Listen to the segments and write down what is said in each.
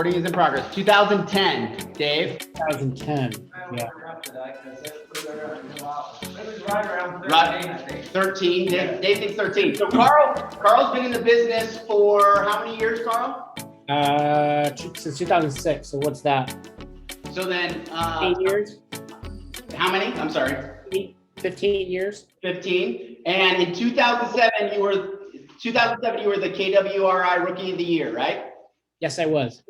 Recording is in progress. 2010, Dave. 2010. Yeah. Right. 13. Dave thinks 13. So Carl's been in the business for how many years, Carl? Since 2006. So what's that? So then, 8 years? How many? I'm sorry. 15 years. 15. And in 2007, you were the KWRI Rookie of the Year, right? Yes, I was.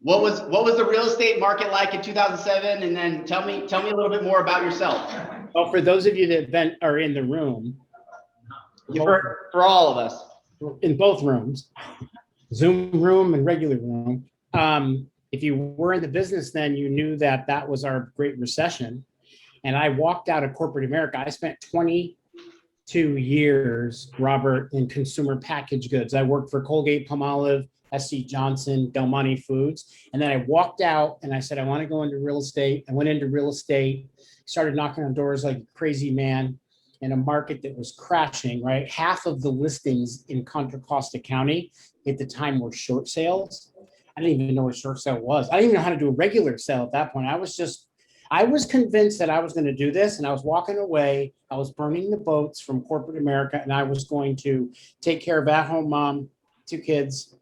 What was the real estate market like in 2007? And then tell me a little bit more about yourself. Well, for those of you that are in the room, For all of us, in both rooms, Zoom room and regular room. If you were in the business then, you knew that was our Great Recession. And I walked out of corporate America. I spent 22 years, Robert, in consumer packaged goods. I worked for Colgate, Palmolive, SC Johnson, Del Monte Foods. And then I walked out and I said, I want to go into real estate. I went into real estate, started knocking on doors like a crazy man in a market that was crashing, right? Half of the listings in Contra Costa County at the time were short sales. I didn't even know what short sale was. I didn't even know how to do a regular sale at that point. I was convinced that I was going to do this, and I was walking away. I was burning the boats from corporate America, and I was going to take care of at-home mom, 2 kids,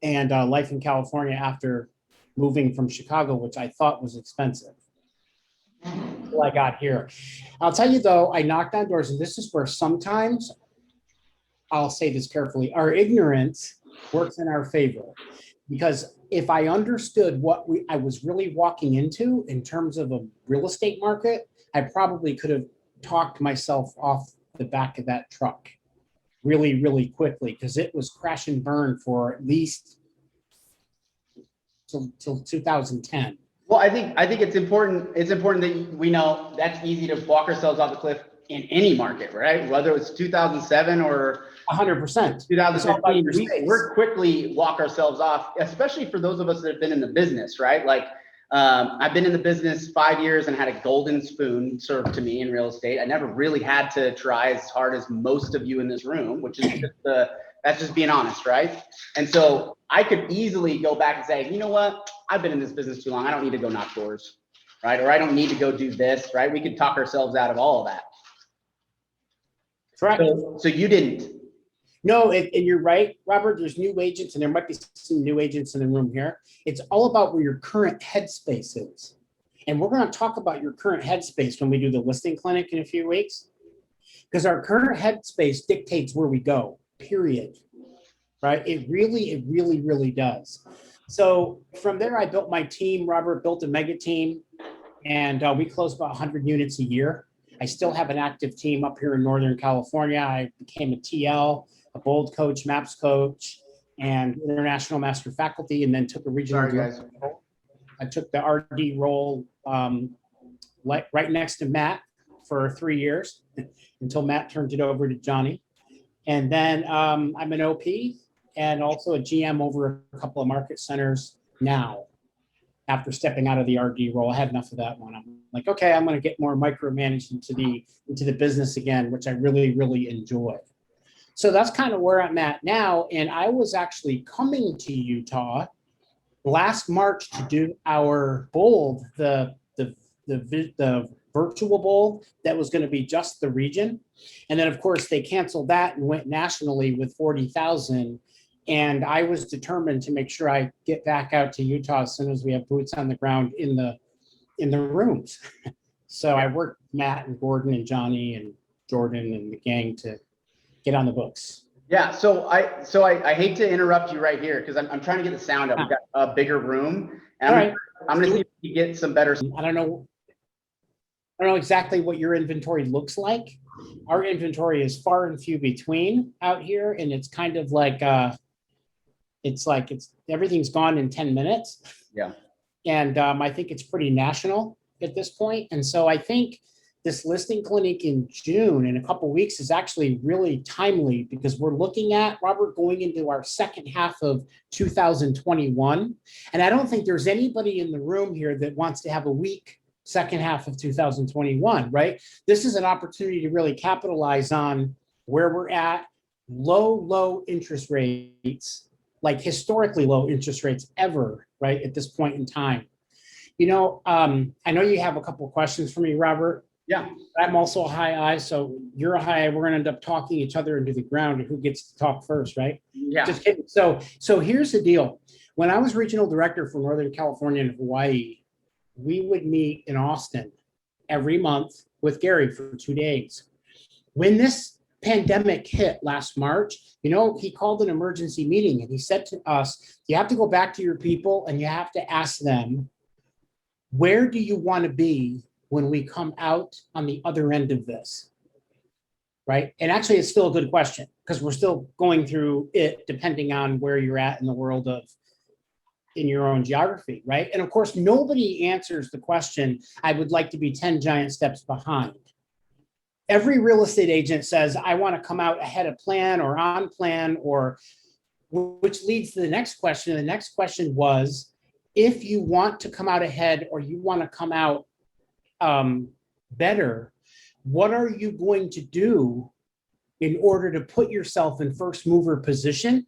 and life in California after moving from Chicago, which I thought was expensive until I got here. I'll tell you though, I knocked on doors, and this is where sometimes, I'll say this carefully, our ignorance works in our favor. Because if I understood what I was really walking into in terms of a real estate market, I probably could have talked myself off the back of that truck really, really quickly, because it was crash and burn for at least till 2010. Well, I think it's important. It's important that we know that's easy to walk ourselves off the cliff in any market, right? Whether it's 2007 or 100%. 2015, we're quickly walk ourselves off, especially for those of us that have been in the business, right? Like I've been in the business 5 years and had a golden spoon served to me in real estate. I never really had to try as hard as most of you in this room, which is that's just being honest, right? And so I could easily go back and say, you know what? I've been in this business too long. I don't need to go knock doors, right? Or I don't need to go do this, right? We could talk ourselves out of all of that. Correct. So you didn't. No, and you're right, Robert. There's new agents, and there might be some new agents in the room here. It's all about where your current headspace is. And we're going to talk about your current headspace when we do the listing clinic in a few weeks. Because our current headspace dictates where we go, period. Right? It really does. So from there, I built my team. Robert built a mega team, and we closed about 100 units a year. I still have an active team up here in Northern California. I became a TL, a bold coach, maps coach, and international master faculty, and then took a regional role. I took the RD role right next to Matt for 3 years until Matt turned it over to Johnny. And then I'm an OP and also a GM over a couple of market centers now. After stepping out of the RD role, I had enough of that one. I'm like, okay, I'm going to get more micromanaged into the business again, which I really enjoy. So that's kind of where I'm at now. And I was actually coming to Utah last March to do our bold, the virtual bold that was going to be just the region. And then of course they canceled that and went nationally with 40,000. And I was determined to make sure I get back out to Utah as soon as we have boots on the ground in the rooms. So I worked with Matt and Gordon and Johnny and Jordan and the gang to get on the books. Yeah. So I hate to interrupt you right here because I'm trying to get the sound up. We've got a bigger room, and I'm going to see if we get some better. I don't know exactly what your inventory looks like. Our inventory is far and few between out here, and it's kind of like it's everything's gone in 10 minutes. Yeah. And I think it's pretty national at this point. And so I think this listing clinic in June in a couple of weeks is actually really timely because we're looking at, Robert, going into our second half of 2021. And I don't think there's anybody in the room here that wants to have a weak second half of 2021, right? This is an opportunity to really capitalize on where we're at, low interest rates, like historically low interest rates ever, right, at this point in time. You know, I know you have a couple of questions for me, Robert. Yeah. I'm also a high I, so you're a high I. We're gonna end up talking each other into the ground, and who gets to talk first, right? Yeah. Just kidding. So here's the deal. When I was regional director for Northern California and Hawaii, we would meet in Austin every month with Gary for 2 days. When this pandemic hit last March, you know, he called an emergency meeting and he said to us, you have to go back to your people and you have to ask them, where do you want to be when we come out on the other end of this? Right? And actually, it's still a good question because we're still going through it depending on where you're at in the world of in your own geography, right? And of course, nobody answers the question, I would like to be 10 giant steps behind. Every real estate agent says, I want to come out ahead of plan or on plan, or which leads to the next question. The next question was, if you want to come out ahead or you want to come out better, what are you going to do in order to put yourself in first mover position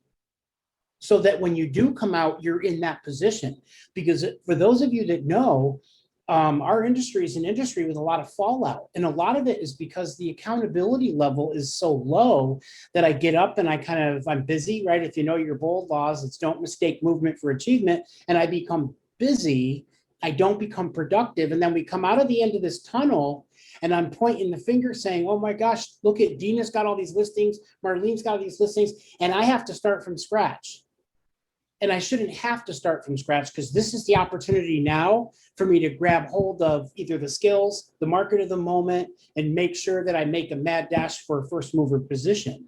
so that when you do come out, you're in that position? Because for those of you that know, our industry is an industry with a lot of fallout. And a lot of it is because the accountability level is so low that I get up and I'm busy, right? If you know your bold laws, it's don't mistake movement for achievement. And I become busy, I don't become productive. And then we come out of the end of this tunnel and I'm pointing the finger saying, oh my gosh, look at Dina's got all these listings, Marlene's got all these listings, and I have to start from scratch. And I shouldn't have to start from scratch because this is the opportunity now for me to grab hold of either the skills, the market of the moment, and make sure that I make a mad dash for a first mover position.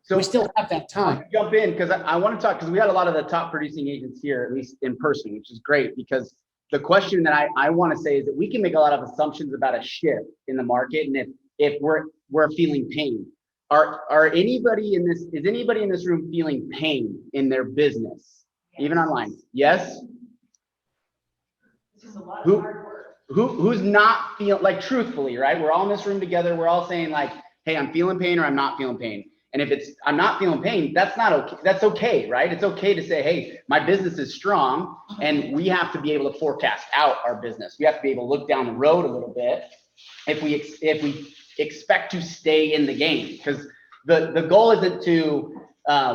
So we still have that time. Jump in because I want to talk, because we had a lot of the top producing agents here, at least in person, which is great, because the question that I want to say is that we can make a lot of assumptions about a shift in the market. And if we're feeling pain, are anybody in this, is anybody in this room feeling pain in their business? Even online, yes. This is a lot of hard work. Who's not feeling, like, truthfully, right? We're all in this room together. We're all saying like, hey, I'm feeling pain or I'm not feeling pain. And if it's I'm not feeling pain, that's not okay. That's okay, right? It's okay to say, hey, my business is strong, and we have to be able to forecast out our business. We have to be able to look down the road a little bit if we expect to stay in the game, because the goal isn't to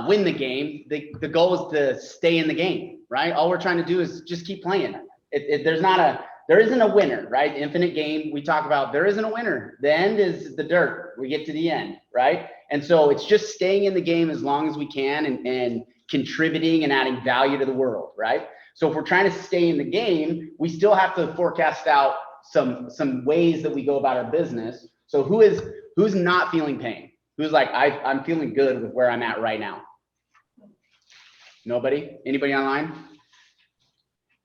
win the game. The goal is to stay in the game, right? All we're trying to do is just keep playing. There isn't a winner, right? Infinite game, we talk about, there isn't a winner. The end is the dirt. We get to the end, right? And so it's just staying in the game as long as we can and contributing and adding value to the world, right? So if we're trying to stay in the game, we still have to forecast out some ways that we go about our business. So who's not feeling pain? Who's like, I'm feeling good with where I'm at right now? Nobody? Anybody online?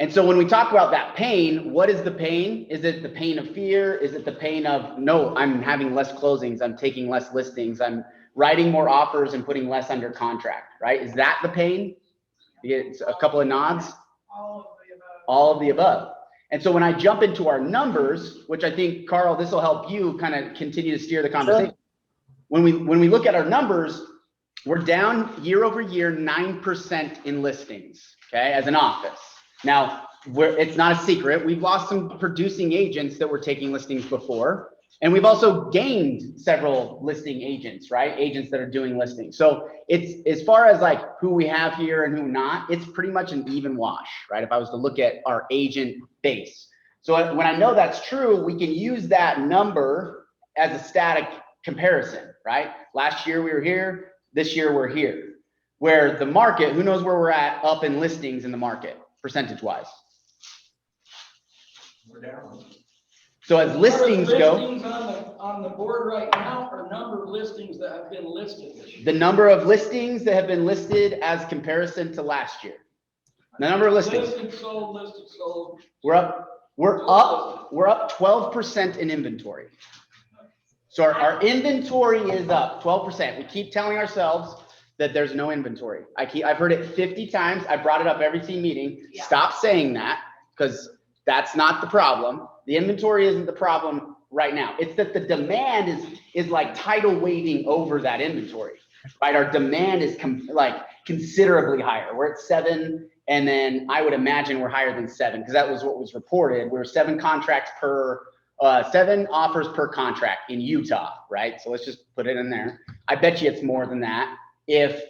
And so when we talk about that pain, what is the pain? Is it the pain of fear? Is it the pain of, no, I'm having less closings, I'm taking less listings, I'm writing more offers and putting less under contract, right? Is that the pain? You get a couple of nods? All of the above. All of the above. And so when I jump into our numbers, which I think, Carl, this will help you kind of continue to steer the conversation. Sure. When we look at our numbers, we're down year over year 9% in listings, okay, as an office. Now, it's not a secret. We've lost some producing agents that were taking listings before, and we've also gained several listing agents, right? Agents that are doing listings. So it's, as far as like who we have here and who not, it's pretty much an even wash, right? If I was to look at our agent base. So when I know that's true, we can use that number as a static comparison, right? Last year we were here, this year we're here. Where the market, who knows where we're at up in listings in the market, percentage wise? We're down. So as listings go, Listings on the board right now, or number of listings that have been listed this year? the number of listings that have been listed as comparison to last year. The number of listings. Listed, sold. We're up 12% in inventory. So our inventory is up 12%. We keep telling ourselves that there's no inventory. I've heard it 50 times. I brought it up every team meeting. Yeah. Stop saying that, because that's not the problem. The inventory isn't the problem right now. It's that the demand is like tidal waving over that inventory. right? Our demand is like considerably higher. We're at 7, and then I would imagine we're higher than 7 because that was what was reported. We were 7 contracts per, 7 offers per contract in Utah, right? So let's just put it in there. I bet you it's more than that. If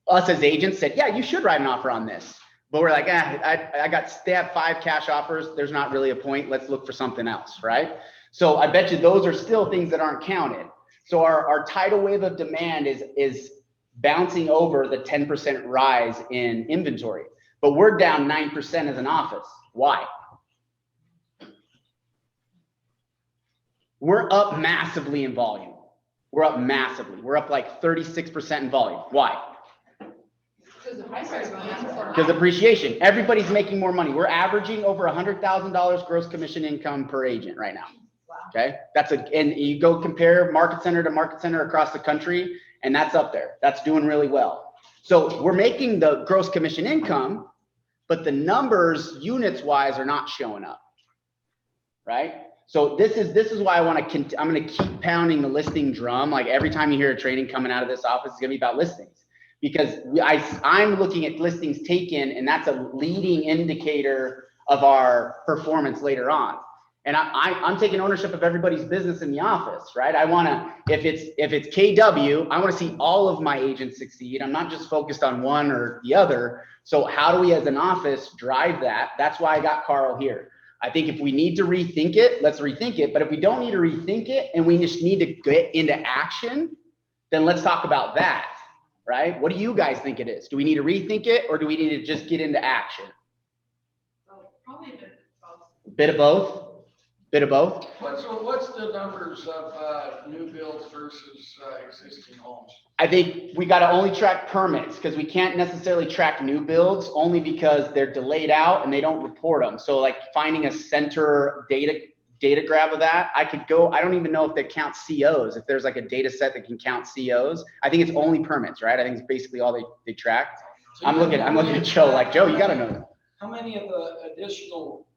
us as agents said, yeah, you should write an offer on this, but we're like, they have 5 cash offers. There's not really a point. Let's look for something else, right? So I bet you those are still things that aren't counted. So our tidal wave of demand is bouncing over the 10% rise in inventory, but we're down 9% as an office. Why? We're up massively in volume. We're up massively. We're up like 36% in volume. Why? Because the price is going up so high. Because appreciation. Everybody's making more money. We're averaging over $100,000 gross commission income per agent right now. Wow. Okay, and you go compare market center to market center across the country, and that's up there. That's doing really well. So we're making the gross commission income, but the numbers units wise are not showing up, right? So this is why I'm going to keep pounding the listing drum. Like every time you hear a training coming out of this office, it's going to be about listings, because I'm looking at listings taken, and that's a leading indicator of our performance later on. And I'm taking ownership of everybody's business in the office, right? I want to, if it's KW, I want to see all of my agents succeed. I'm not just focused on one or the other. So how do we as an office drive that? That's why I got Carl here. I think if we need to rethink it, let's rethink it. But if we don't need to rethink it and we just need to get into action, then let's talk about that, right? What do you guys think it is? Do we need to rethink it, or do we need to just get into action? So probably a bit of both. Bit of both? Bit of both? What's the numbers of new builds versus existing homes? I think we got to only track permits, because we can't necessarily track new builds, only because they're delayed out and they don't report them. So like finding a center data grab of that, I don't even know if they count COs, if there's like a data set that can count COs. I think it's only permits, right? I think it's basically all they track. So I'm looking at Joe, like, Joe, you got to know that. How many of the additional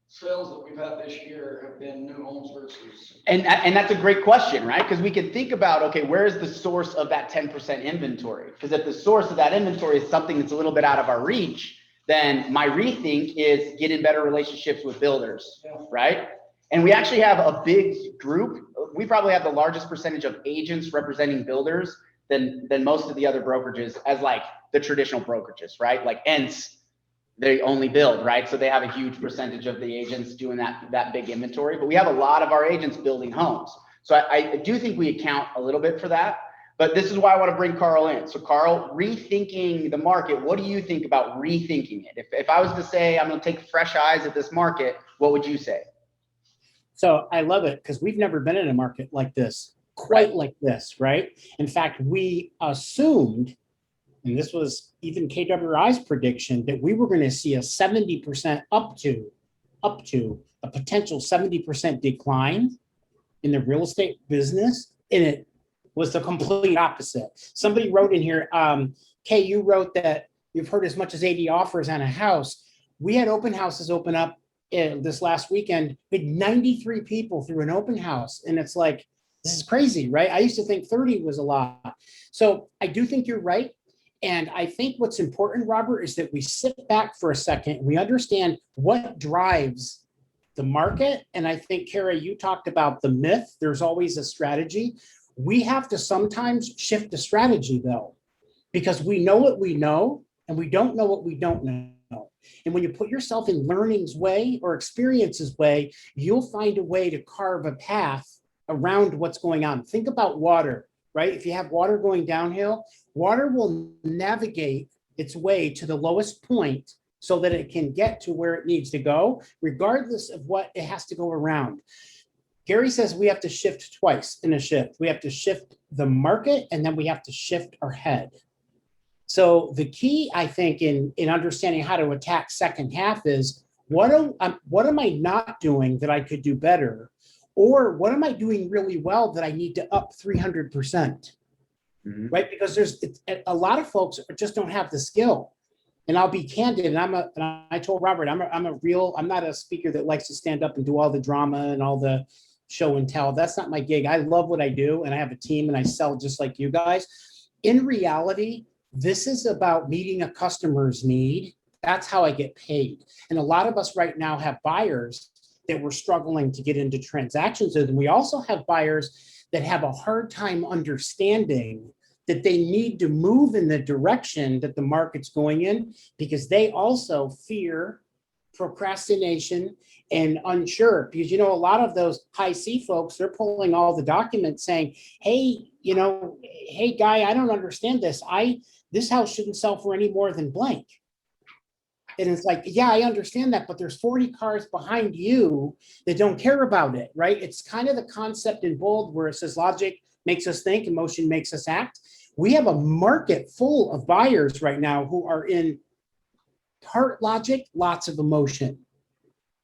sales that we've had this year have been new homes versus? And that's a great question, right? Because we can think about, okay, where is the source of that 10% inventory? Because if the source of that inventory is something that's a little bit out of our reach, then my rethink is get in better relationships with builders, right? And we actually have a big group. We probably have the largest percentage of agents representing builders than most of the other brokerages, as like the traditional brokerages, right? Like Ents, they only build, right? So they have a huge percentage of the agents doing that big inventory, but we have a lot of our agents building homes. So I do think we account a little bit for that, but this is why I want to bring Carl in. So Carl, rethinking the market, what do you think about rethinking it? If I was to say, I'm going to take fresh eyes at this market, what would you say? So I love it, because we've never been in a market like this, quite like this, right? In fact, we assumed, and this was even KWI's prediction, that we were going to see a 70% up to a potential 70% decline in the real estate business. And it was the complete opposite. Somebody wrote in here, Kay, you wrote that you've heard as much as 80 offers on a house. We had open houses open up this last weekend. We had 93 people through an open house. And it's like, this is crazy, right? I used to think 30 was a lot. So I do think you're right. And I think what's important, Robert, is that we sit back for a second and we understand what drives the market. And I think, Kara, you talked about the myth. There's always a strategy. We have to sometimes shift the strategy, though, because we know what we know and we don't know what we don't know. And when you put yourself in learning's way or experience's way, you'll find a way to carve a path around what's going on. Think about water. Right? If you have water going downhill, water will navigate its way to the lowest point so that it can get to where it needs to go, regardless of what it has to go around. Gary says we have to shift twice in a shift. We have to shift the market, and then we have to shift our head. So the key, I think, in understanding how to attack second half is, what am I not doing that I could do better? Or what am I doing really well that I need to up 300%, right? Because there's a lot of folks just don't have the skill. And I'll be candid. And I told Robert, I'm not a speaker that likes to stand up and do all the drama and all the show and tell. That's not my gig. I love what I do and I have a team and I sell just like you guys. In reality, this is about meeting a customer's need. That's how I get paid. And a lot of us right now have buyers that we're struggling to get into transactions with. And we also have buyers that have a hard time understanding that they need to move in the direction that the market's going in because they also fear procrastination and unsure. Because, you know, a lot of those high C folks, they're pulling all the documents saying, hey, you know, hey, guy, I don't understand this. This house shouldn't sell for any more than blank. And it's like, yeah, I understand that, but there's 40 cars behind you that don't care about it, right? It's kind of the concept in bold where it says logic makes us think, emotion makes us act. We have a market full of buyers right now who are in part logic, lots of emotion,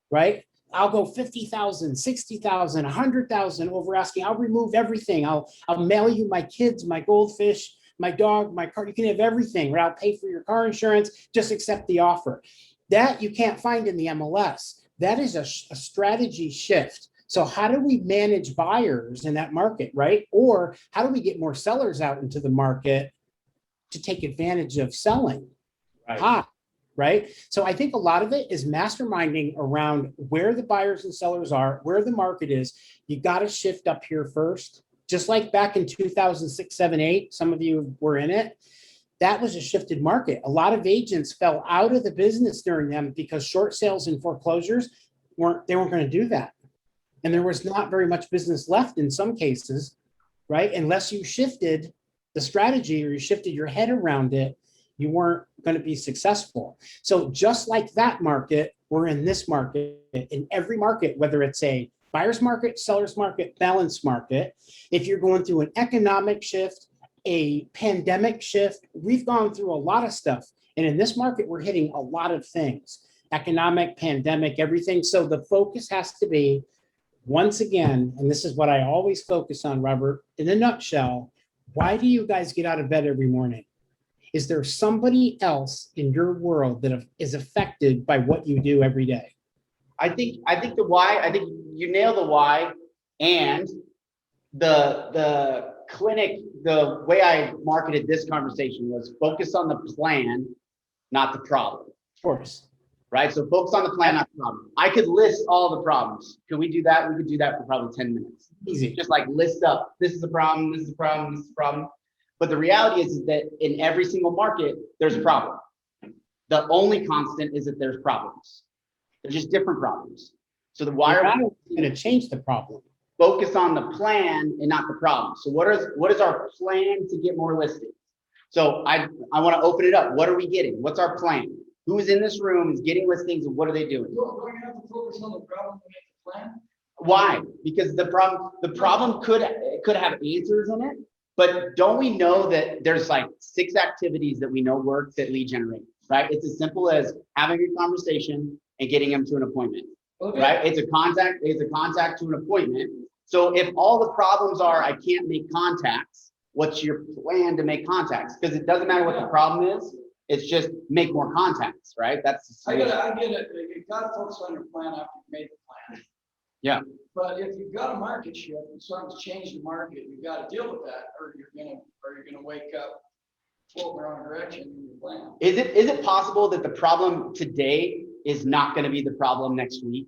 right? I'll go 50,000, 60,000, 100,000 over asking. I'll remove everything. I'll mail you my kids, my goldfish, my dog, my car. You can have everything, right? I'll pay for your car insurance. Just accept the offer. That you can't find in the MLS. That is a strategy shift. So how do we manage buyers in that market, right? Or how do we get more sellers out into the market to take advantage of selling? Right? So I think a lot of it is masterminding around where the buyers and sellers are, where the market is. You got to shift up here first. Just like back in 2006, 7, 8, some of you were in it. That was a shifted market. A lot of agents fell out of the business during them because short sales and foreclosures weren't going to do that. And there was not very much business left in some cases, right? Unless you shifted the strategy or you shifted your head around it, you weren't going to be successful. So just like that market, we're in this market. In every market, whether it's a buyer's market, seller's market, balanced market, if you're going through an economic shift, a pandemic shift, we've gone through a lot of stuff. And in this market, we're hitting a lot of things, economic, pandemic, everything. So the focus has to be, once again, and this is what I always focus on, Robert, in a nutshell, why do you guys get out of bed every morning? Is there somebody else in your world that is affected by what you do every day? I think the why, I think you nail the why, and the clinic, the way I marketed this conversation was focus on the plan, not the problem. Of course. Right? So focus on the plan, not the problem. I could list all the problems. Can we do that? We could do that for probably 10 minutes. Easy. Just like list up, this is the problem, this is the problem, this is the problem. But the reality is that in every single market, there's a problem. The only constant is that there's problems. They're just different problems. So the why are we going to change the problem? Focus on the plan and not the problem. So what is our plan to get more listings? So I want to open it up. What are we getting? What's our plan? Who's in this room is getting listings and what are they doing? Don't we have to focus on the problem to make the plan? Why? Because the problem could have answers in it, but don't we know that there's like 6 activities that we know work that lead generate, right? It's as simple as having a conversation and getting them to an appointment, Okay. right? It's a contact to an appointment. So if all the problems are, I can't make contacts, what's your plan to make contacts? Because it doesn't matter what the problem is. It's just make more contacts, right? That's I get it. You gotta focus on your plan after you made the plan. Yeah. But if you've got a market shift and something's changed the market, you've got to deal with that, or you're gonna wake up floating the wrong direction in your plan. Is it possible that the problem today is not going to be the problem next week?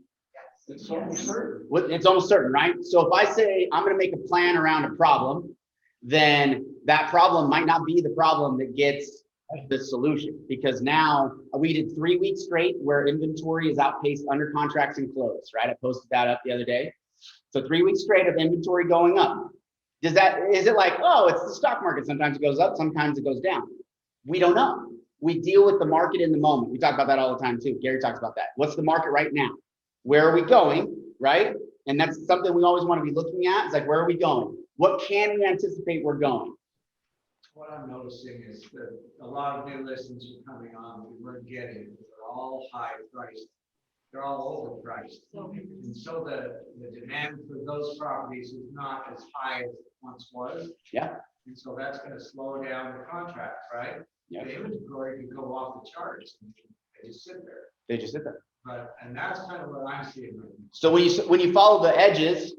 It's almost certain. It's almost certain, right? So if I say I'm going to make a plan around a problem, then that problem might not be the problem that gets the solution, because now we did 3 weeks straight where inventory is outpaced under contracts and closed, right? I posted that up the other day. So 3 weeks straight of inventory going up. Is it like, oh, it's the stock market. Sometimes it goes up, sometimes it goes down. We don't know. We deal with the market in the moment. We talk about that all the time too. Gary talks about that. What's the market right now? Where are we going, right? And that's something we always want to be looking at. It's like, where are we going? What can we anticipate we're going? What I'm noticing is that a lot of new listings are coming on we weren't getting. They're all high priced. They're all overpriced. And so the demand for those properties is not as high as it once was. Yeah. And so that's going to slow down the contracts, right? Yeah. The inventory can go off the charts. They just sit there. They just sit there. But, and that's kind of what I'm seeing right now. So when you follow the edges,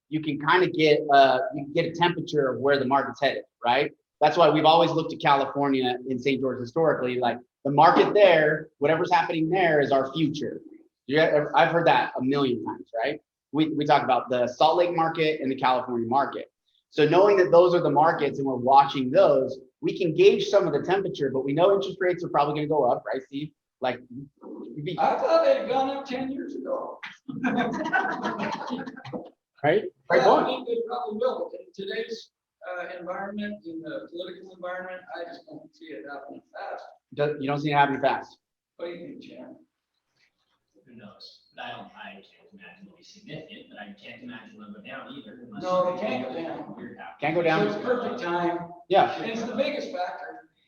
you can kind of get a temperature of where the market's headed, right? That's why we've always looked at California in St. George historically, like the market there, whatever's happening there is our future. I've heard that a million times, right? We talk about the Salt Lake market and the California market. So knowing that those are the markets and we're watching those, we can gauge some of the temperature, but we know interest rates are probably going to go up, right, Steve? Like, I thought they had gone up 10 years ago. Right? Right, Yeah, I boy. think they probably will. In today's environment, in the political environment, I just don't see it happening fast. You don't see it happening fast. What do you think, Jan? Who knows? But I can't imagine it'll be significant, but I can't imagine it'll go down either. unless No, it something can't go down. weird happens. Can't go So down. it's perfect time. Yeah. And it's the biggest factor.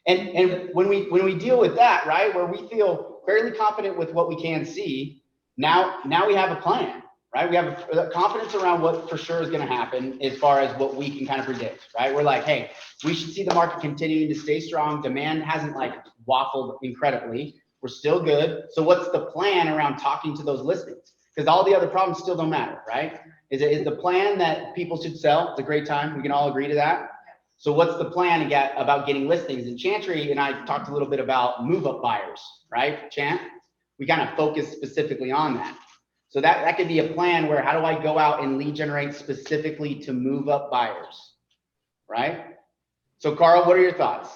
And when we deal with that, right, where we feel fairly confident with what we can see, now we have a plan, right? We have a confidence around what for sure is going to happen as far as what we can kind of predict, right? We're like, hey, we should see the market continuing to stay strong. Demand hasn't like waffled incredibly. We're still good. So what's the plan around talking to those listings? Because all the other problems still don't matter, right? Is the plan that people should sell? It's a great time. We can all agree to that. So what's the plan about getting listings? And Chantry and I talked a little bit about move-up buyers, right, Chant? We kind of focus specifically on that. So that could be a plan where how do I go out and lead generate specifically to move-up buyers, right? So Carl, what are your thoughts?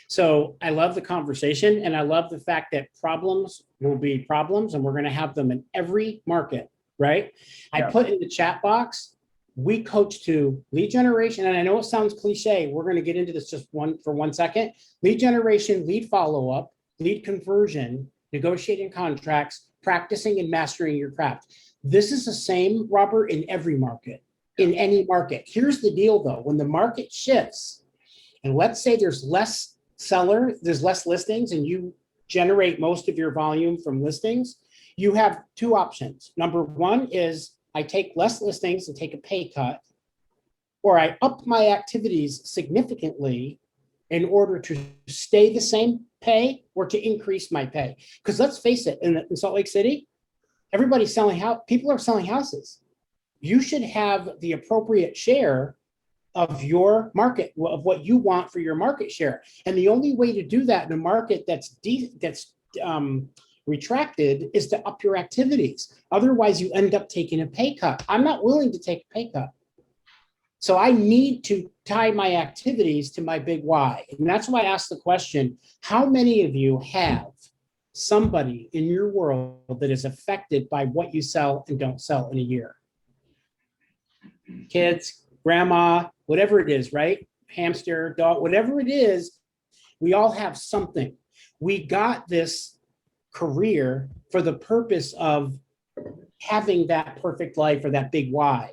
So I love the conversation, and I love the fact that problems will be problems, and we're going to have them in every market, right? I put in the chat box, we coach to lead generation, and I know it sounds cliche. We're going to get into this just for 1 second. Lead generation, lead follow-up, lead conversion, negotiating contracts, practicing and mastering your craft. This is the same, Robert, in every market, in any market. Here's the deal, though. When the market shifts, and let's say there's less listings, and you generate most of your volume from listings, you have two options. Number one is I take less listings and take a pay cut, or I up my activities significantly in order to stay the same pay or to increase my pay. Because let's face it, in Salt Lake City, everybody's selling people are selling houses. You should have the appropriate share of your market, of what you want for your market share. And the only way to do that in a market that's retracted is to up your activities. Otherwise, you end up taking a pay cut. I'm not willing to take a pay cut. So I need to tie my activities to my big why. And that's why I asked the question, how many of you have somebody in your world that is affected by what you sell and don't sell in a year? Kids, grandma, whatever it is, right? Hamster, dog, whatever it is, we all have something. We got this career for the purpose of having that perfect life or that big why.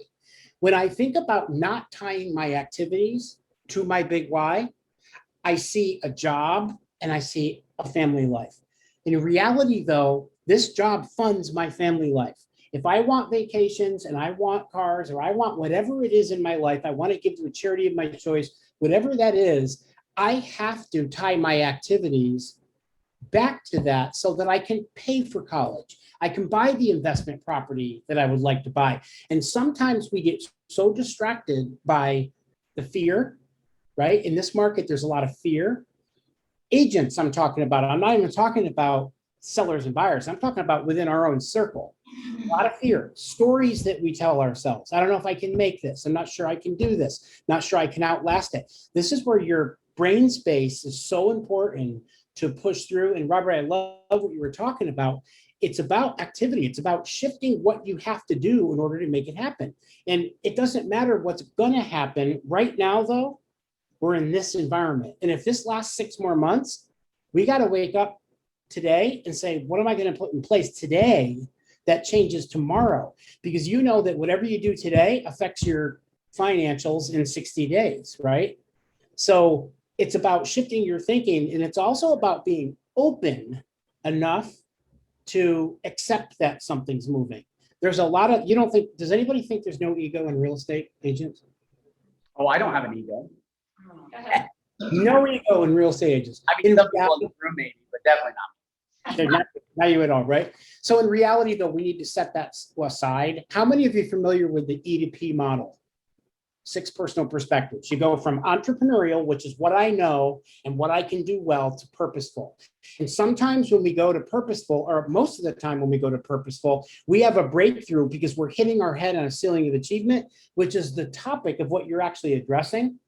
When I think about not tying my activities to my big why, I see a job and I see a family life. In reality, though, this job funds my family life. If I want vacations and I want cars or I want whatever it is in my life, I want to give to a charity of my choice, whatever that is, I have to tie my activities back to that so that I can pay for college. I can buy the investment property that I would like to buy. And sometimes we get so distracted by the fear, right? In this market, there's a lot of fear. Agents I'm talking about, I'm not even talking about sellers and buyers. I'm talking about within our own circle. A lot of fear, stories that we tell ourselves. I don't know if I can make this. I'm not sure I can do this. Not sure I can outlast it. This is where your brain space is so important to push through. And Robert, I love what you were talking about. It's about activity. It's about shifting what you have to do in order to make it happen. And it doesn't matter what's going to happen. Right now, though, we're in this environment. And if this lasts 6 more months, we got to wake up today and say, what am I going to put in place today that changes tomorrow? Because you know that whatever you do today affects your financials in 60 days, right? So it's about shifting your thinking, and it's also about being open enough to accept that something's moving. There's a lot of, does anybody think there's no ego in real estate agents? Oh, I don't have an ego. No ego in real estate agents. I mean, some people in the room maybe, but definitely not. Okay, now you would all, right? So in reality, though, we need to set that aside. How many of you are familiar with the E2P model? 6 personal perspectives. You go from entrepreneurial, which is what I know and what I can do well, to purposeful. And sometimes when we go to purposeful, or most of the time when we go to purposeful, we have a breakthrough because we're hitting our head on a ceiling of achievement, which is the topic of what you're actually addressing,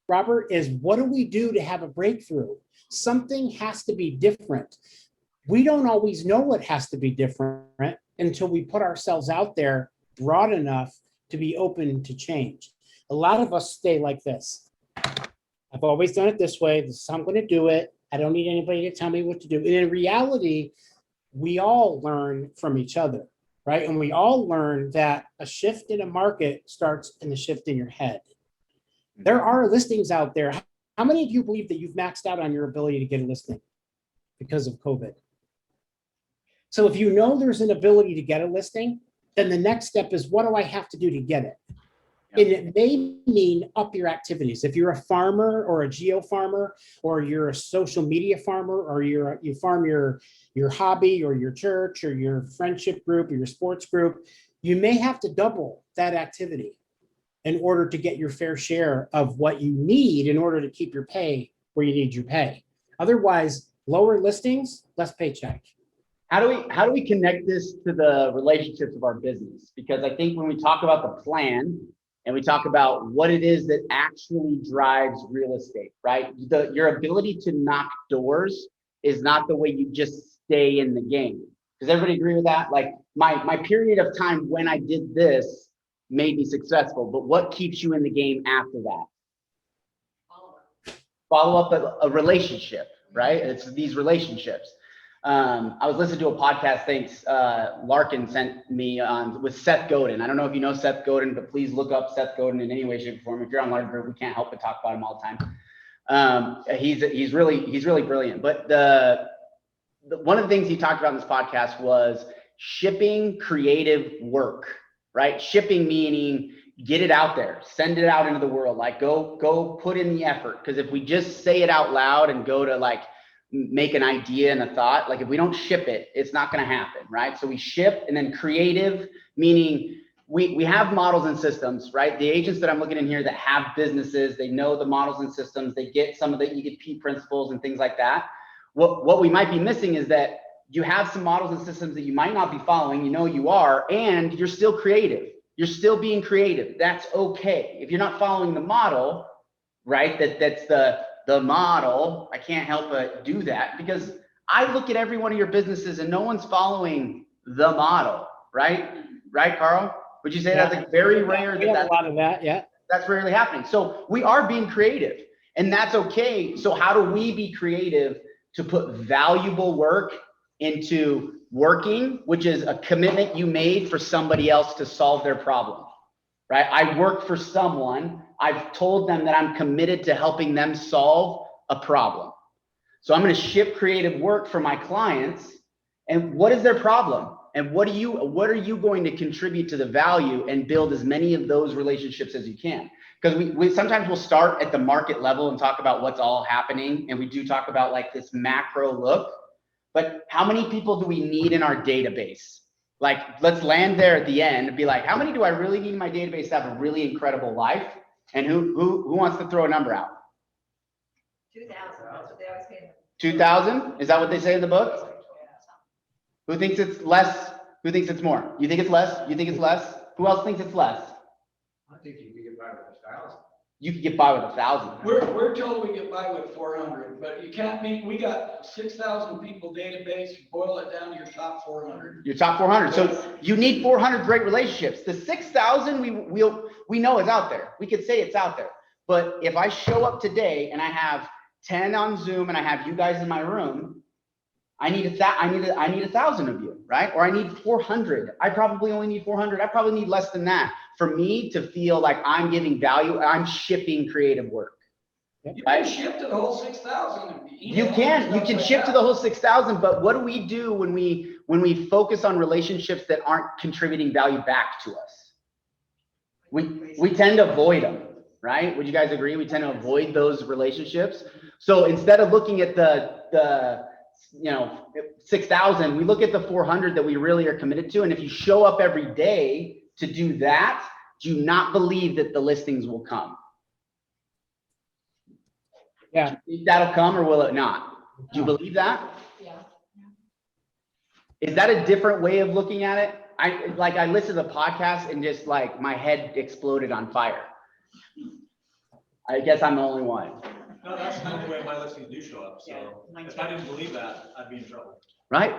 Robert, is what do we do to have a breakthrough? Something has to be different. We don't always know what has to be different until we put ourselves out there broad enough to be open to change. A lot of us stay like this. I've always done it this way. This is how I'm going to do it. I don't need anybody to tell me what to do. And in reality, we all learn from each other, right? And we all learn that a shift in a market starts in the shift in your head. There are listings out there. How many of you believe that you've maxed out on your ability to get a listing because of COVID? So if you know there's an ability to get a listing, then the next step is, what do I have to do to get it? And it may mean up your activities. If you're a farmer or a geo farmer, or you're a social media farmer, or you farm your hobby or your church or your friendship group or your sports group, you may have to double that activity in order to get your fair share of what you need in order to keep your pay where you need your pay. Otherwise, lower listings, less paycheck. How do we connect this to the relationships of our business? Because I think when we talk about the plan and we talk about what it is that actually drives real estate, right? Your ability to knock doors is not the way you just stay in the game. Does everybody agree with that? Like my period of time when I did this made me successful, but what keeps you in the game after that? Follow up a relationship, right? It's these relationships. I was listening to a podcast, thanks, Larkin sent me on with Seth Godin. I don't know if you know Seth Godin, but please look up Seth Godin in any way, shape, or form. If you're on Larkin Group, we can't help but talk about him all the time. He's really brilliant. But one of the things he talked about in this podcast was shipping creative work, right? Shipping meaning get it out there, send it out into the world, like go put in the effort. Because if we just say it out loud and go to like make an idea and a thought, like if we don't ship it, it's not going to happen, right? So we ship. And then creative, meaning we have models and systems, right? The agents that I'm looking in here that have businesses, they know the models and systems, they get some of the EDP principles and things like that. What we might be missing is that you have some models and systems that you might not be following, you know you are, and you're still creative. You're still being creative. That's okay. If you're not following the model, right? That's the model. I can't help but do that because I look at every one of your businesses and no one's following the model, right? Right, Carl? Would you say that's like very rare? We have a lot of that, yeah. That's rarely happening. So we are being creative and that's okay. So how do we be creative to put valuable work into working, which is a commitment you made for somebody else to solve their problem, right? I work for someone. I've told them that I'm committed to helping them solve a problem. So I'm going to ship creative work for my clients. And what is their problem? And what are you going to contribute to the value and build as many of those relationships as you can? Because we sometimes we'll start at the market level and talk about what's all happening. And we do talk about like this macro look, but how many people do we need in our database? Like, let's land there at the end and be like, how many do I really need in my database to have a really incredible life? And who wants to throw a number out? 2,000, that's what they always say. 2,000? Is that what they say in the book? Who thinks it's less? Who thinks it's more? You think it's less? You think it's less? Who else thinks it's less? I think you can get by with 1,000. You could get by with 1,000. We're told we get by with 400, but you can't meet, we got 6,000 people database, boil it down to your top 400. Your top 400. So you need 400 great relationships. The 6,000 we know is out there. We could say it's out there. But if I show up today and I have 10 on Zoom and I have you guys in my room, I need 1,000 of you, right? Or I need 400. I probably only need 400. I probably need less than that for me to feel like I'm giving value. I'm shipping creative work. You can ship to the whole 6,000. You can ship to the whole 6,000, but what do we do when we focus on relationships that aren't contributing value back to us? We tend to avoid them, right? Would you guys agree? We tend to avoid those relationships. So instead of looking at the 6,000, we look at the 400 that we really are committed to. And if you show up every day to do that, do not believe that the listings will come. Yeah. Do you think that'll come, or will it not? Do you believe that? Yeah. Is that a different way of looking at it? I listened to the podcast and just like my head exploded on fire. I guess I'm the only one. No, that's the only way my listings do show up, so if I didn't believe that, I'd be in trouble. Right?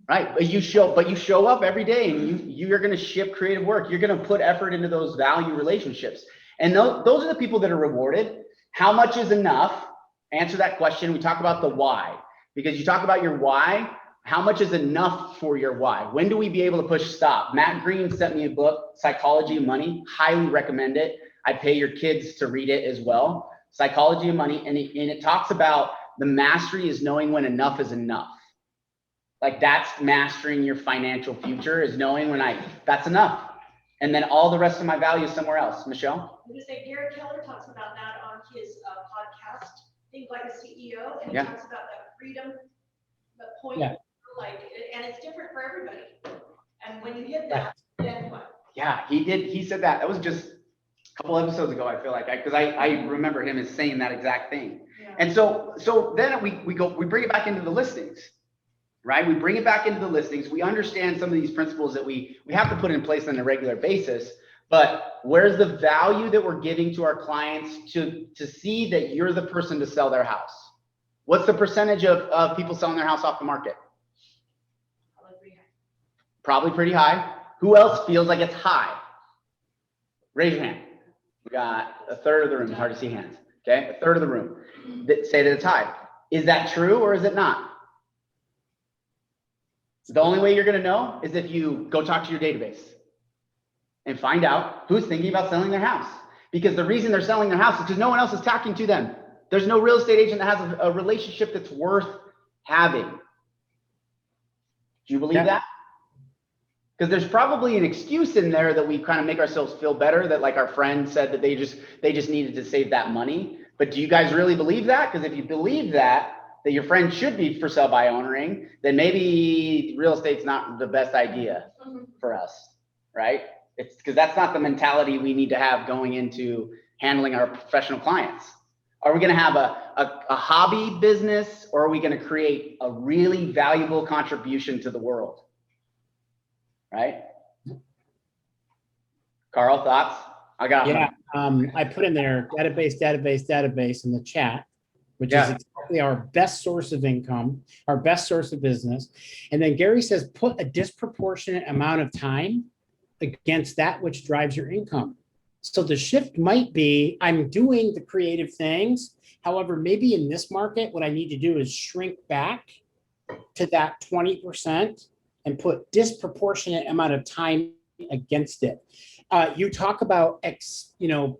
Right, but you show up every day, and you're going to ship creative work. You're going to put effort into those value relationships. And those are the people that are rewarded. How much is enough? Answer that question. We talk about the why, because you talk about your why. How much is enough for your why? When do we be able to push stop? Matt Green sent me a book, Psychology of Money. Highly recommend it. I pay your kids to read it as well. Psychology of Money. And it talks about the mastery is knowing when enough is enough. Like that's mastering your financial future, is knowing when that's enough. And then all the rest of my value is somewhere else. Michelle? I'm gonna say Gary Keller talks about that on his podcast, Think Like a CEO, and he Yeah. talks about that freedom, the point, Yeah. like, and it's different for everybody. And when you hit that, then what? Yeah, he did. He said that. That was just a couple episodes ago, I feel like, because I remember him as saying that exact thing. Yeah. And so then we bring it back into the listings, right? We bring it back into the listings. We understand some of these principles that we have to put in place on a regular basis. But where's the value that we're giving to our clients to see that you're the person to sell their house? What's the percentage of people selling their house off the market? Probably pretty high. Who else feels like it's high? Raise your hand. We got a third of the room. It's hard to see hands. Okay, a third of the room that say that it's high. Is that true or is it not? The only way you're going to know is if you go talk to your database and find out who's thinking about selling their house. Because the reason they're selling their house is because no one else is talking to them. There's no real estate agent that has a relationship that's worth having. Do you believe that? Because there's probably an excuse in there that we kind of make ourselves feel better, that like our friend said that they just needed to save that money. But do you guys really believe that? Because if you believe that your friend should be for sale by owning, then maybe real estate's not the best idea for us, right? It's because that's not the mentality we need to have going into handling our professional clients. Are we going to have a hobby business, or are we going to create a really valuable contribution to the world? Right? Carl, thoughts? Yeah, I put in there database in the chat, which is exactly our best source of income, our best source of business. And then Gary says, put a disproportionate amount of time against that which drives your income. So the shift might be, I'm doing the creative things. However, maybe in this market, what I need to do is shrink back to that 20% and put disproportionate amount of time against it. You talk about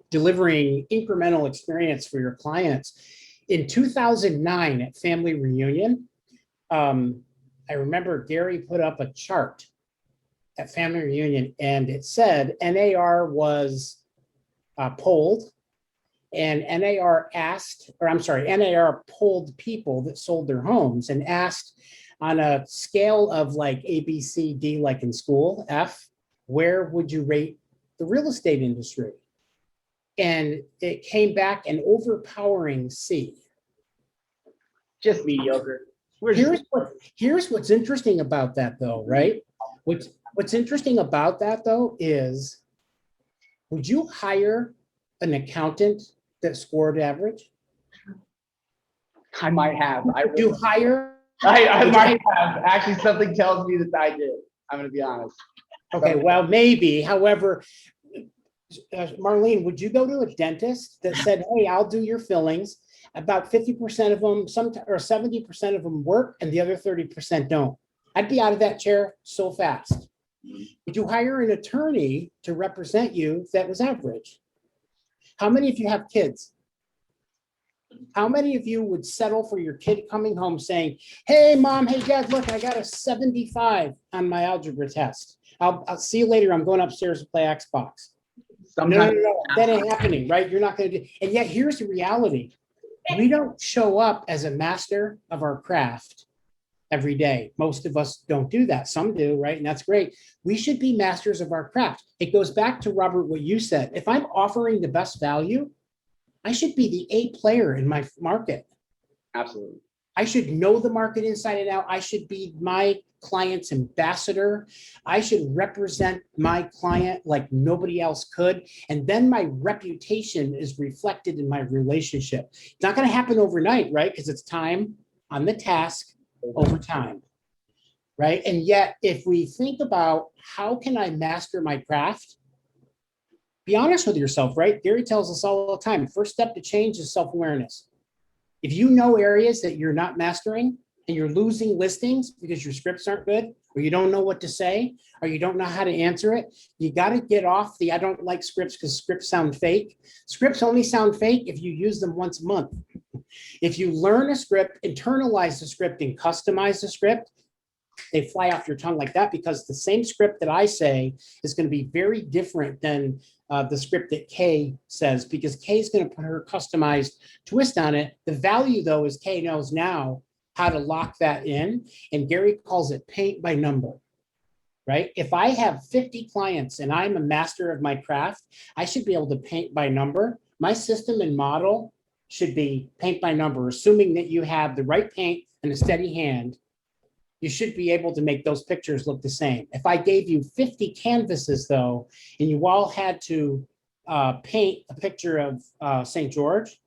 delivering incremental experience for your clients. In 2009 at Family Reunion, I remember Gary put up a chart at Family Reunion, and it said NAR was polled, and NAR polled people that sold their homes and asked on a scale of like A, B, C, D, like in school, F, where would you rate the real estate industry? And it came back an overpowering C. Just mediocre. Here's what's interesting about that though, right? What's interesting about that though is, would you hire an accountant that scored average? I might have. Would you hire? I might have. Actually, something tells me that I did. I'm going to be honest. Okay, well, maybe. However, Marlene, would you go to a dentist that said, hey, I'll do your fillings? About 50% of them, or 70% of them work, and the other 30% don't. I'd be out of that chair so fast. Would you hire an attorney to represent you that was average? How many of you have kids? How many of you would settle for your kid coming home saying, hey, mom, hey, dad, look, I got a 75 on my algebra test. I'll see you later. I'm going upstairs to play Xbox. No, that ain't happening, right? You're not going to do. And yet here's the reality. we don't show up as a master of our craft every day. Most of us don't do that. Some do, right? And that's great. We should be masters of our craft. It goes back to, Robert, what you said. If I'm offering the best value, I should be the A player in my market. Absolutely. I should know the market inside and out. I should be my client's ambassador. I should represent my client like nobody else could. And then my reputation is reflected in my relationship. It's not going to happen overnight, right? Because it's time on the task over time, right? And yet, if we think about how can I master my craft, be honest with yourself, right? Gary tells us all the time, first step to change is self-awareness. If you know areas that you're not mastering and you're losing listings because your scripts aren't good, or you don't know what to say, or you don't know how to answer it, you got to get off the I don't like scripts because scripts sound fake. Scripts only sound fake if you use them once a month. If you learn a script, internalize the script, and customize the script, they fly off your tongue like that, because the same script that I say is going to be very different than the script that Kay says, because Kay is going to put her customized twist on it. The value, though, is Kay knows now how to lock that in, and Gary calls it paint by number, right? If I have 50 clients and I'm a master of my craft, I should be able to paint by number. My system and model should be paint by number, assuming that you have the right paint and a steady hand. You should be able to make those pictures look the same. If I gave you 50 canvases, though, and you all had to paint a picture of St. George,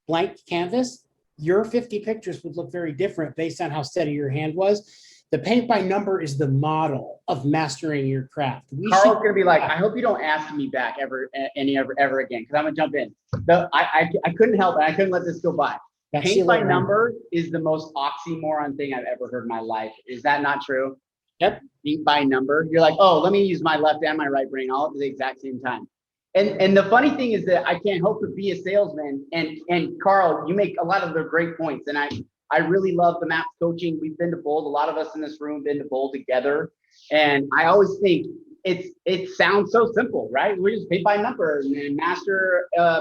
blank canvas, your 50 pictures would look very different based on how steady your hand was. The paint by number is the model of mastering your craft. Carl's gonna be like, I hope you don't ask me back ever again, because I'm gonna jump in. I couldn't help it. I couldn't let this go by. Paint by number is the most oxymoron thing I've ever heard in my life. Is that not true? Yep. Paint by number. You're like, oh, let me use my left and my right brain all at the exact same time. And the funny thing is that I can't help but be a salesman. And Carl, you make a lot of the great points. And I really love the MAPS coaching. We've been to Bold. A lot of us in this room been to Bold together. And I always think it sounds so simple, right? We just paint by number and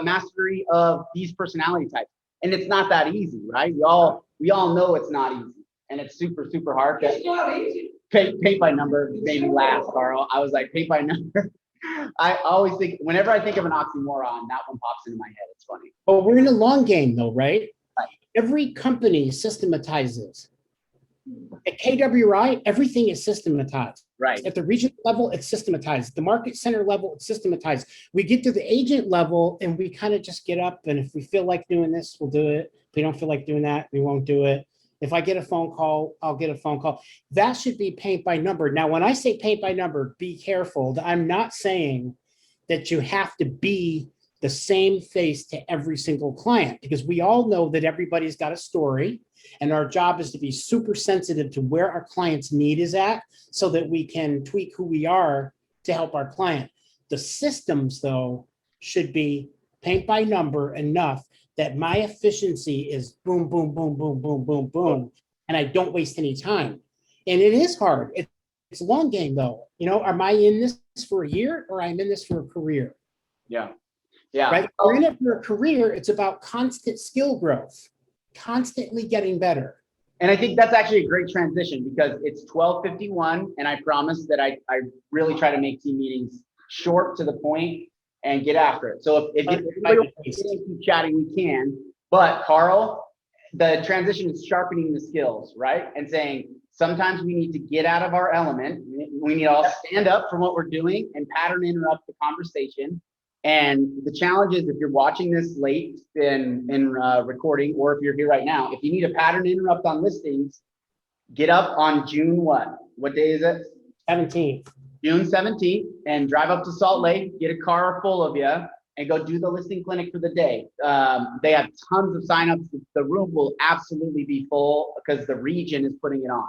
mastery of these personality types. And it's not that easy, right? We all know it's not easy, and it's super, super hard. It's not easy. Paint by number made me laugh, Carl. I was like, paint by number. I always think, whenever I think of an oxymoron, that one pops into my head. It's funny. But we're in a long game, though, right? Every company systematizes. At KWI, everything is systematized. Right. At the regional level, it's systematized. At the market center level, it's systematized. We get to the agent level and we kind of just get up, and if we feel like doing this, we'll do it. If we don't feel like doing that, we won't do it. If I get a phone call, I'll get a phone call. That should be paint by number. Now, when I say paint by number, be careful. I'm not saying that you have to be the same face to every single client, because we all know that everybody's got a story, and our job is to be super sensitive to where our client's need is at so that we can tweak who we are to help our client. The systems, though, should be paint by number enough that my efficiency is boom, boom, boom, boom, boom, boom, boom, and I don't waste any time. And it is hard. It's a long game, though. You know, am I in this for a year, or I'm in this for a career? Yeah. Yeah. Right. We're in it for a career. It's about constant skill growth, constantly getting better. And I think that's actually a great transition, because it's 12:51, and I promise that I really try to make team meetings short, to the point, and get after it. So if anybody wants to keep chatting, we can. But Carl, the transition is sharpening the skills, right? And saying sometimes we need to get out of our element. We need to all stand up from what we're doing and pattern interrupt the conversation. And the challenge is, if you're watching this late in recording, or if you're here right now, if you need a pattern interrupt on listings, get up on June what? What day is it? 17th. June 17th, and drive up to Salt Lake, get a car full of you, and go do the listing clinic for the day. They have tons of signups. The room will absolutely be full because the region is putting it on.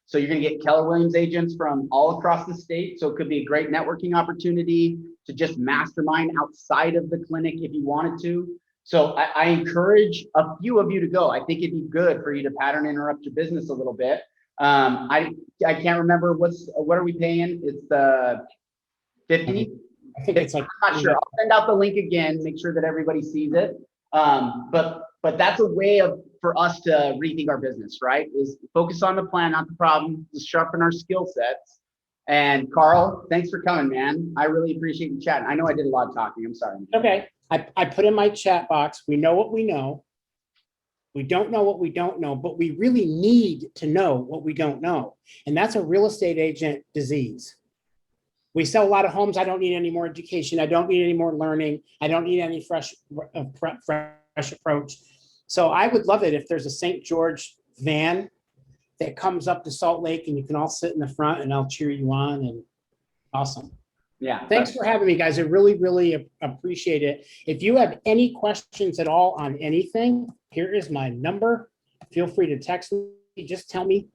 So you're gonna get Keller Williams agents from all across the state. So it could be a great networking opportunity to just mastermind outside of the clinic if you wanted to. So I encourage a few of you to go. I think it'd be good for you to pattern interrupt your business a little bit. I can't remember what are we paying? It's the 50. I think it's like, I'm not sure. I'll send out the link again, make sure that everybody sees it. But But that's a way for us to rethink our business, right? Is focus on the plan, not the problem, just sharpen our skill sets. And Carl, thanks for coming, man. I really appreciate you chatting. I know I did a lot of talking. I'm sorry. Okay, I put in my chat box, we know what we know. We don't know what we don't know, but we really need to know what we don't know. And that's a real estate agent disease. We sell a lot of homes. I don't need any more education. I don't need any more learning. I don't need any fresh approach. So I would love it if there's a St. George van that comes up to Salt Lake and you can all sit in the front and I'll cheer you on, and awesome. Yeah. Thanks for having me, guys. I really, really appreciate it. If you have any questions at all on anything, here is my number. Feel free to text me. Just tell me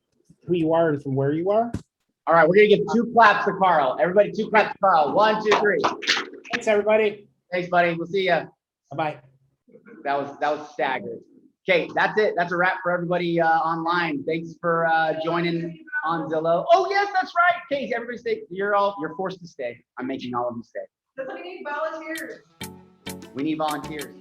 who you are and from where you are. All right, we're gonna give 2 claps to Carl. Everybody, 2 claps to Carl. 1, 2, 3. Thanks, everybody. Thanks, buddy. We'll see ya. Bye-bye. That was staggering. Okay, that's it. That's a wrap for everybody online. Thanks for joining on Zillow. Oh yes, that's right. Okay, everybody stay. You're forced to stay. I'm making all of you stay. Does we need volunteers? We need volunteers.